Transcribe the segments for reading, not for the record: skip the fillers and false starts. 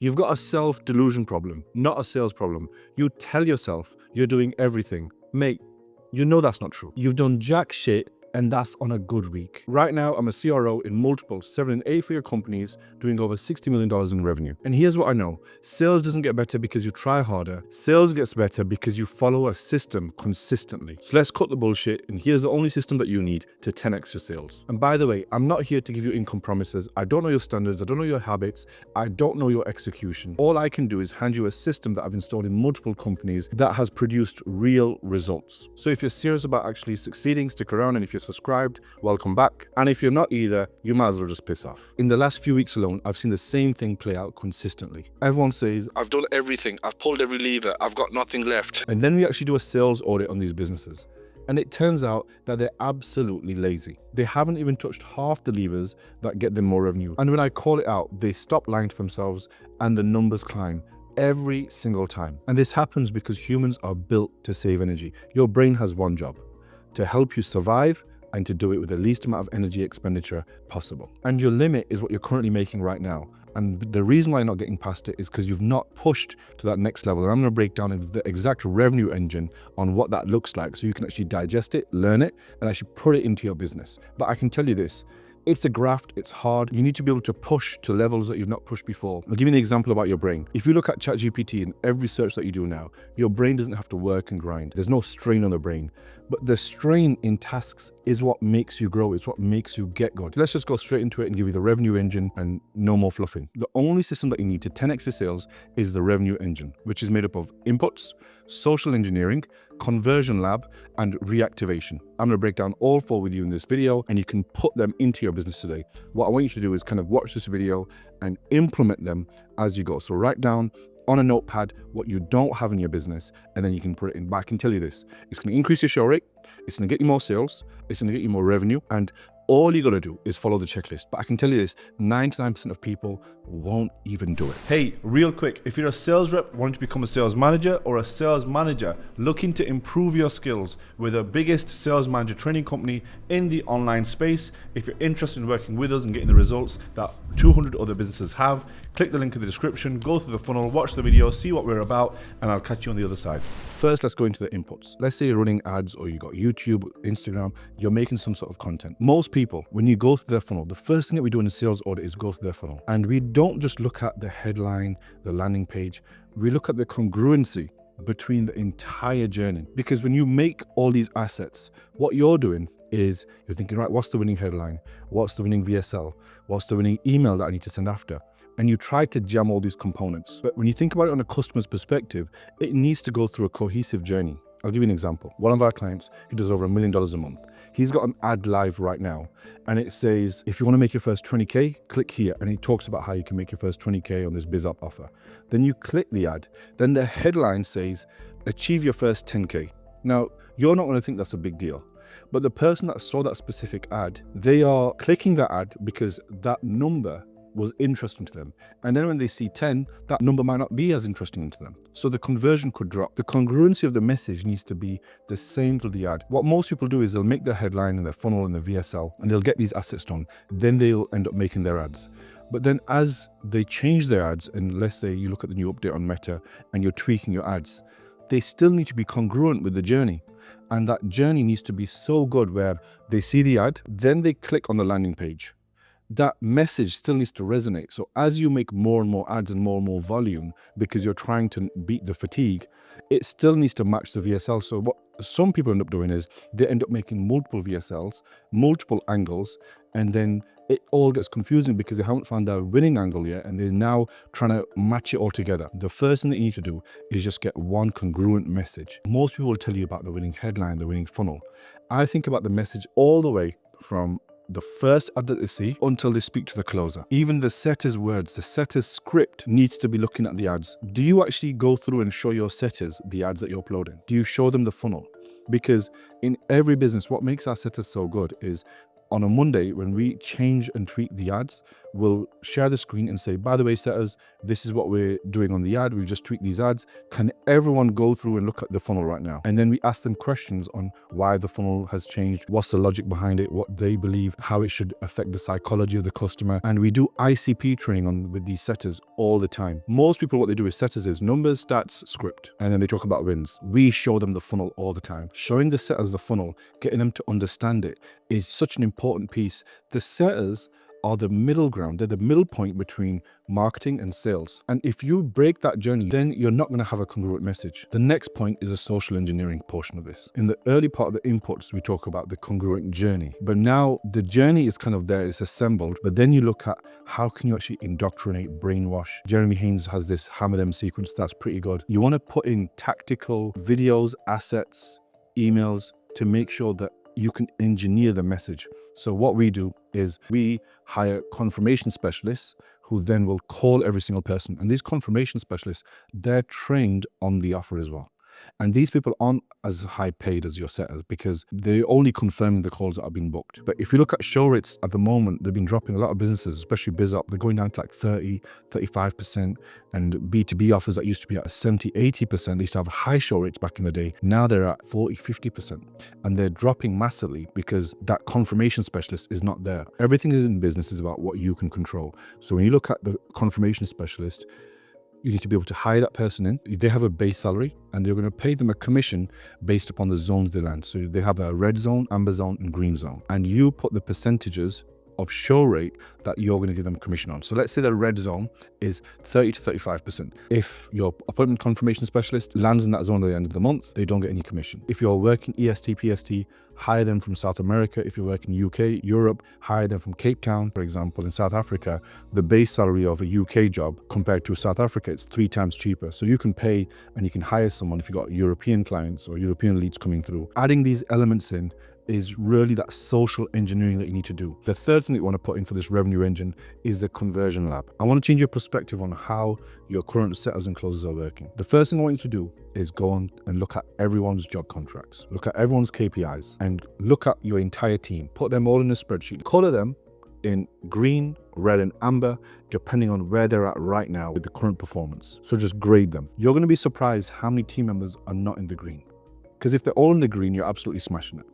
You've got a self-delusion problem, not a sales problem. You tell yourself you're doing everything. Mate, you know that's not true. You've done jack shit, and that's on a good week. Right now, I'm a CRO in multiple 7- and 8-figure companies doing over $60 million in revenue. And here's what I know. Sales doesn't get better because you try harder. Sales gets better because you follow a system consistently. So let's cut the bullshit, and here's the only system that you need to 10x your sales. And by the way, I'm not here to give you income promises. I don't know your standards. I don't know your habits. I don't know your execution. All I can do is hand you a system that I've installed in multiple companies that has produced real results. So if you're serious about actually succeeding, stick around, and if you're subscribed, welcome back. And if you're not either, you might as well just piss off. In the last few weeks alone, I've seen the same thing play out consistently. Everyone says, I've done everything, I've pulled every lever, I've got nothing left. And then we actually do a sales audit on these businesses. And it turns out that they're absolutely lazy. They haven't even touched half the levers that get them more revenue. And when I call it out, they stop lying to themselves and the numbers climb every single time. And this happens because humans are built to save energy. Your brain has one job: to help you survive and to do it with the least amount of energy expenditure possible. And your limit is what you're currently making right now. And the reason why you're not getting past it is because you've not pushed to that next level. And I'm going to break down the exact revenue engine on what that looks like so you can actually digest it, learn it, and actually put it into your business. But I can tell you this, it's a graft, it's hard. You need to be able to push to levels that you've not pushed before. I'll give you an example about your brain. If you look at ChatGPT and every search that you do now, your brain doesn't have to work and grind. There's no strain on the brain. But the strain in tasks is what makes you grow. It's what makes you get good. Let's just go straight into it and give you the revenue engine and no more fluffing. The only system that you need to 10x your sales is the revenue engine, which is made up of inputs, social engineering, conversion lab, and reactivation. I'm going to break down all 4 with you in this video, and you can put them into your business today. What I want you to do is kind of watch this video and implement them as you go. So write down on a notepad what you don't have in your business, and then you can put it in. But I can tell you this, it's going to increase your show rate, it's going to get you more sales, it's going to get you more revenue, and all you got to do is follow the checklist. But I can tell you this, 99% of people won't even do it. Hey, real quick, if you're a sales rep wanting to become a sales manager, or a sales manager looking to improve your skills with the biggest sales manager training company in the online space, if you're interested in working with us and getting the results that 200 other businesses have, click the link in the description, go through the funnel, watch the video, see what we're about, and I'll catch you on the other side. First, let's go into the inputs. Let's say you're running ads, or you got YouTube, Instagram, you're making some sort of content. Most people, when you go through their funnel, the first thing that we do in a sales audit is go through their funnel. And we don't just look at the headline, the landing page, we look at the congruency between the entire journey. Because when you make all these assets, what you're doing is you're thinking, right, what's the winning headline? What's the winning VSL? What's the winning email that I need to send after? And you try to jam all these components. But when you think about it on a customer's perspective, it needs to go through a cohesive journey. I'll give you an example. One of our clients, he does over $1 million a month. He's got an ad live right now, and it says, if you want to make your first 20K, click here. And he talks about how you can make your first 20K on this BizUp offer. Then you click the ad. Then the headline says, achieve your first 10K. Now, you're not going to think that's a big deal. But the person that saw that specific ad, they are clicking that ad because that number was interesting to them. And then when they see 10, that number might not be as interesting to them. So the conversion could drop. The congruency of the message needs to be the same to the ad. What most people do is they'll make their headline and their funnel and their VSL, and they'll get these assets done. Then they'll end up making their ads. But then as they change their ads, and let's say you look at the new update on Meta and you're tweaking your ads, they still need to be congruent with the journey. And that journey needs to be so good where they see the ad, then they click on the landing page. That message still needs to resonate. So as you make more and more ads and more volume, because you're trying to beat the fatigue, it still needs to match the VSL. So what some people end up doing is they end up making multiple VSLs, multiple angles, and then it all gets confusing because they haven't found their winning angle yet, and they're now trying to match it all together. The first thing that you need to do is just get one congruent message. Most people will tell you about the winning headline, the winning funnel. I think about the message all the way from the first ad that they see until they speak to the closer. Even the setter's words, the setter's script needs to be looking at the ads. Do you actually go through and show your setters the ads that you're uploading? Do you show them the funnel? Because in every business, what makes our setters so good is on a Monday, when we change and tweak the ads, will share the screen and say, by the way, setters, this is what we're doing on the ad. We've just tweaked these ads. Can everyone go through and look at the funnel right now? And then we ask them questions on why the funnel has changed, what's the logic behind it, what they believe, how it should affect the psychology of the customer. And we do ICP training with these setters all the time. Most people, what they do with setters is numbers, stats, script, and then they talk about wins. We show them the funnel all the time. Showing the setters the funnel, getting them to understand it is such an important piece. The setters are the middle ground. They're the middle point between marketing and sales. And if you break that journey, then you're not going to have a congruent message. The next point is a social engineering portion of this. In the early part of the inputs, we talk about the congruent journey. But now the journey is kind of there, it's assembled. But then you look at how can you actually indoctrinate, brainwash. Jeremy Haynes has this hammer them sequence that's pretty good. You want to put in tactical videos, assets, emails to make sure that you can engineer the message. So what we do is we hire confirmation specialists who then will call every single person. And these confirmation specialists, they're trained on the offer as well. And these people aren't as high paid as your setters because they're only confirming the calls that are being booked. But if you look at show rates at the moment, they've been dropping. A lot of businesses, especially BizUp, they're going down to like 30, 35%. And B2B offers that used to be at 70, 80%, they used to have high show rates back in the day. Now they're at 40, 50%. And they're dropping massively because that confirmation specialist is not there. Everything in business is about what you can control. So when you look at the confirmation specialist, you need to be able to hire that person in. They have a base salary and they're going to pay them a commission based upon the zones they land. So they have a red zone, amber zone, and green zone. And you put the percentages of show rate that you're going to give them commission on. So let's say the red zone is 30 to 35%. If your appointment confirmation specialist lands in that zone at the end of the month, they don't get any commission. If you're working EST, PST, hire them from South America. If you're working UK, Europe, hire them from Cape Town, for example. In South Africa, the base salary of a UK job compared to South Africa, it's 3 times cheaper. So you can pay and you can hire someone if you've got European clients or European leads coming through. Adding these elements in is really that social engineering that you need to do. The third thing that you want to put in for this revenue engine is the conversion lab. I want to change your perspective on how your current setters and closers are working. The first thing I want you to do is go on and look at everyone's job contracts, look at everyone's KPIs, and look at your entire team. Put them all in a spreadsheet. Color them in green, red, and amber, depending on where they're at right now with the current performance. So just grade them. You're going to be surprised how many team members are not in the green. Because if they're all in the green, you're absolutely smashing it.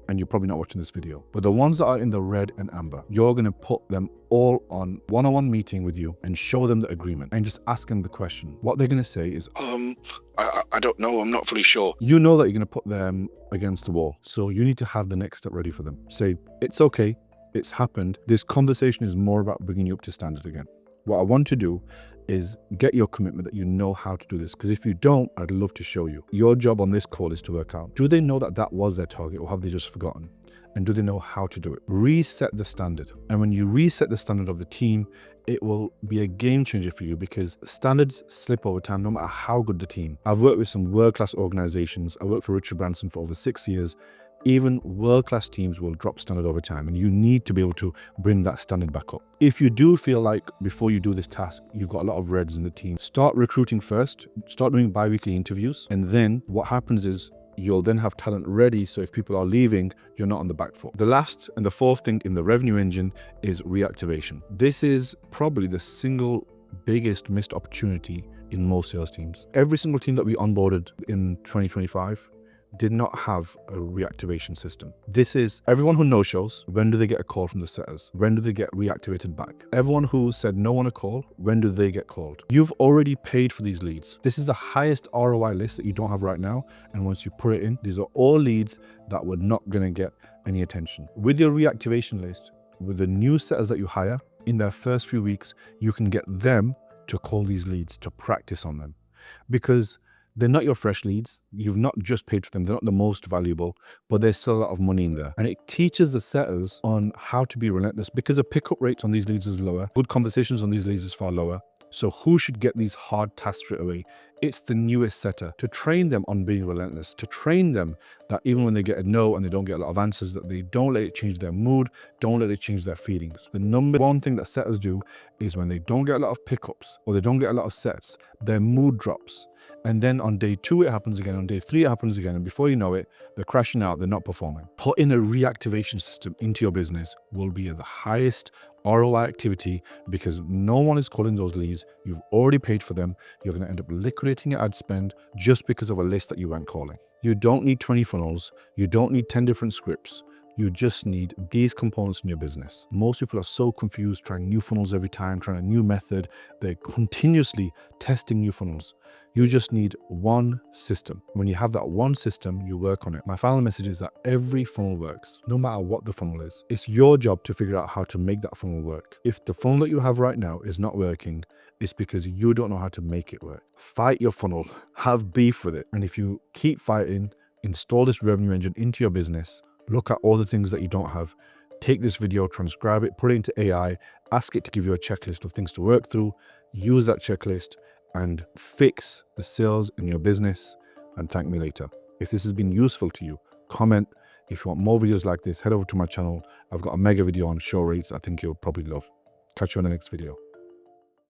And you're probably not watching this video. But the ones that are in the red and amber, you're going to put them all on one-on-one meeting with you and show them the agreement and just ask them the question. What they're going to say is, I don't know, I'm not fully sure. You know that you're going to put them against the wall. So you need to have the next step ready for them. Say, it's okay, it's happened. This conversation is more about bringing you up to standard again. What I want to do is get your commitment that you know how to do this. Because if you don't, I'd love to show you. Your job on this call is to work out, do they know that that was their target or have they just forgotten? And do they know how to do it? Reset the standard. And when you reset the standard of the team, it will be a game changer for you because standards slip over time no matter how good the team. I've worked with some world-class organizations. I worked for Richard Branson for over 6 years. Even world-class teams will drop standard over time, and you need to be able to bring that standard back up. If you do feel like before you do this task, you've got a lot of reds in the team, start recruiting first, start doing bi-weekly interviews, and then what happens is you'll then have talent ready, so if people are leaving, you're not on the back foot. The last and the fourth thing in the revenue engine is reactivation. This is probably the single biggest missed opportunity in most sales teams. Every single team that we onboarded in 2025 did not have a reactivation system. This is everyone who no-shows, when do they get a call from the setters? When do they get reactivated back? Everyone who said no on a call, when do they get called? You've already paid for these leads. This is the highest ROI list that you don't have right now. And once you put it in, these are all leads that were not gonna get any attention. With your reactivation list, with the new setters that you hire, in their first few weeks, you can get them to call these leads, to practice on them. Because they're not your fresh leads. You've not just paid for them. They're not the most valuable, but there's still a lot of money in there. And it teaches the setters on how to be relentless because the pickup rates on these leads is lower. Good conversations on these leads is far lower. So who should get these hard tasks straight away? It's the newest setter to train them on being relentless, to train them that even when they get a no and they don't get a lot of answers, that they don't let it change their mood, don't let it change their feelings. The number one thing that setters do is when they don't get a lot of pickups or they don't get a lot of sets, their mood drops. And then on day 2, it happens again. On day 3, it happens again. And before you know it, they're crashing out. They're not performing. Putting a reactivation system into your business will be the highest ROI activity because no one is calling those leads. You've already paid for them. You're going to end up liquidating your ad spend just because of a list that you weren't calling. You don't need 20 funnels. You don't need 10 different scripts. You just need these components in your business. Most people are so confused, trying new funnels every time, trying a new method. They're continuously testing new funnels. You just need one system. When you have that one system, you work on it. My final message is that every funnel works, no matter what the funnel is. It's your job to figure out how to make that funnel work. If the funnel that you have right now is not working, it's because you don't know how to make it work. Fight your funnel, have beef with it. And if you keep fighting, install this revenue engine into your business, look at all the things that you don't have, take this video, transcribe it, put it into AI, ask it to give you a checklist of things to work through, use that checklist and fix the sales in your business and thank me later. If this has been useful to you, comment. If you want more videos like this, head over to my channel. I've got a mega video on show rates I think you'll probably love. Catch you on the next video.